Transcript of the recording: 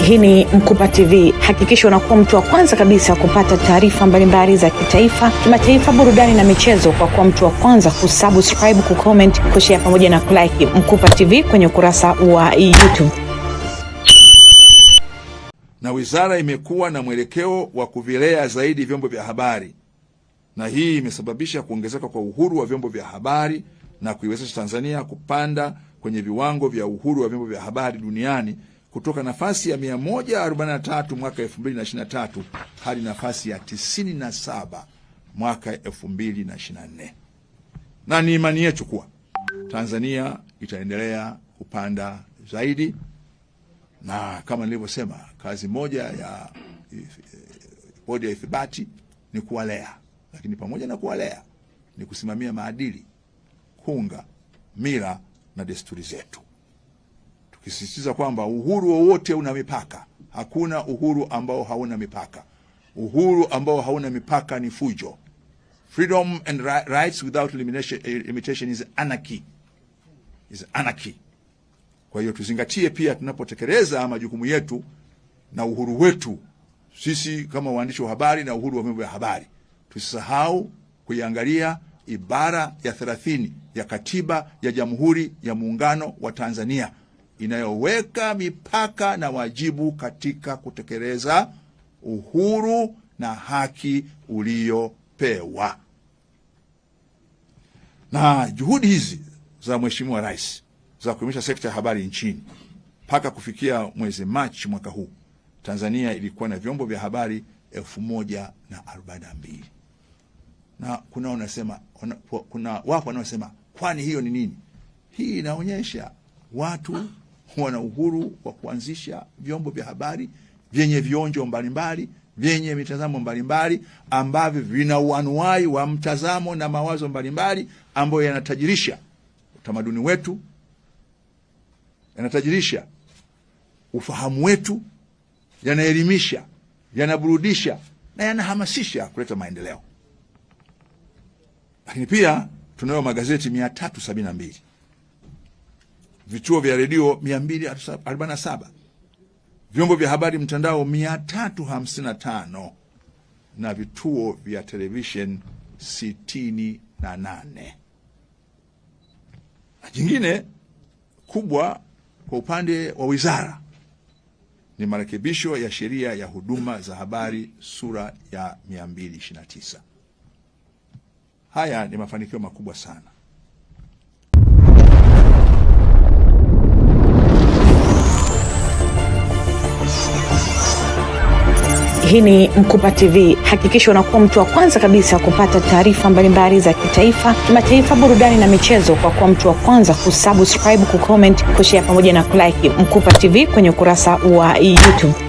Hii ni Mkupa TV. Hakikisha unakuwa mtu wa kwanza kabisa kupata taarifa mbalimbali za kitaifa, kimataifa, burudani na michezo kwa kuwa mtu wa kwanza kusubscribe, kucomment, kushare pamoja na kulike Mkupa TV kwenye ukurasa wa YouTube. Na wizara imekuwa na mwelekeo wa kuvilea zaidi vyombo vya habari, na hii imesababisha kuongezeka kwa uhuru wa vyombo vya habari na kuiwezesha Tanzania kupanda kwenye viwango vya uhuru wa vyombo vya habari duniani kutoka nafasi ya 143 mwaka 2023 hadi nafasi ya 97 mwaka 2024. Na ni imani yetu kuwa Tanzania itaendelea kupanda zaidi, na kama nilivyosema, kazi moja ya bodi ya ithibati ni kuwalea, lakini pamoja na kuwalea ni kusimamia maadili, kunga mila na desturi zetu, tukisisitiza kwamba uhuru wowote una mipaka. Hakuna uhuru ambao hauna mipaka. Uhuru ambao hauna mipaka ni fujo. Freedom and rights without limitation is anarchy. Kwa hiyo tuzingatie pia tunapotekeleza majukumu yetu na uhuru wetu sisi kama waandishi wa habari na uhuru wa vyombo vya habari, tusisahau kuiangalia ibara ya 30 ya Katiba ya Jamhuri ya Muungano wa Tanzania inayoweka mipaka na wajibu katika kutekeleza uhuru na haki uliopewa. Na juhudi hizi za Mheshimiwa Rais za kuimarisha sekta ya habari nchini, mpaka kufikia mwezi Machi mwaka huu, Tanzania ilikuwa na vyombo vya habari 1042. Na kuna wapo wanaosema kwani hiyo ni nini? Hii inaonyesha watu wana uhuru wa kuanzisha vyombo vya habari vyenye vionjo mbalimbali, vyenye mitazamo mbalimbali, ambavyo vina uanuwai wa mtazamo na mawazo mbalimbali ambayo yanatajirisha utamaduni wetu, yanatajirisha ufahamu wetu, yanaelimisha, yanaburudisha na yanahamasisha kuleta maendeleo. Lakini pia tunayo magazeti 372, vituo vya redio 247, vyombo vya habari mtandao 355 na vituo vya television 68. Na jingine kubwa kwa upande wa wizara ni marekebisho ya sheria ya huduma za habari sura ya 229. Haya ni mafanikio makubwa sana. Hii ni Mkupa TV. Hakikisha unakuwa mtu wa kwanza kabisa kupata taarifa mbalimbali za kitaifa, kimataifa, burudani na michezo kwa kuwa mtu wa kwanza kusubscribe, kucomment, kushare pamoja na kulike Mkupa TV kwenye ukurasa wa YouTube.